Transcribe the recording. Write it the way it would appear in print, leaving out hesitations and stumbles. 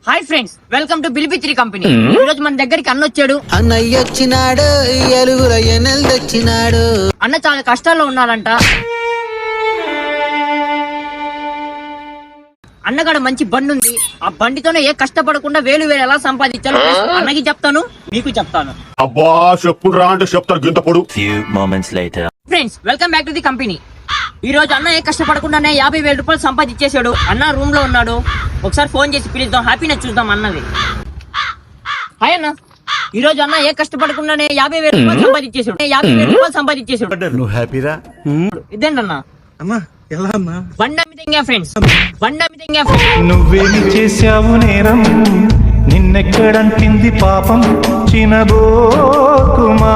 Hi friends, welcome to బిల్బిత్రి company. ఈ రోజు మన దగ్గరికి అన్న వచ్చాడు. అన్నయ్య వచ్చినాడు, ఎలుగుల ఎన్నెలు తెచ్చినాడు. అన్న చాలా కష్టాల్లో ఉన్నాడంట. అన్నగాడ మంచి బండి ఉంది. ఆ బండితోనే ఏ కష్టపడకుండా వేలు వేలు ఎలా సంపాదించాలో అన్నకి చెప్తాను, మీకు చెప్తాను. అబ్బా చెప్పురా అంటే చెప్తారు గింత పొడు. Friends, welcome back to the company. ఈ రోజు అన్న ఏ కష్టపడకుండానే 50,000 రూపాయలు సంపాదించేశాడు. అన్న రూమ్ లో ఉన్నాడు, ఒకసారి ఫోన్ చేసి పిలుద్దాం, హ్యాపీనెస్ చూద్దాం అన్నది. హాయ్ అన్న, ఈ రోజు అన్న ఏ కష్టపడకుండానే 50,000 రూపాయలు సంపాదించేశాడు. 50,000 రూపాయలు సంపాదించేశాడు. నువ్వు హ్యాపీరా? ఇదేంటన్నా అమ్మా ఎలా అమ్మా? బండమితంగా ఫ్రెండ్స్, బండమితంగా ఫ్రెండ్స్. నువ్వేమి చేశావు నేరం, నిన్నెక్కడంటింది పాపం చినబోకుమా.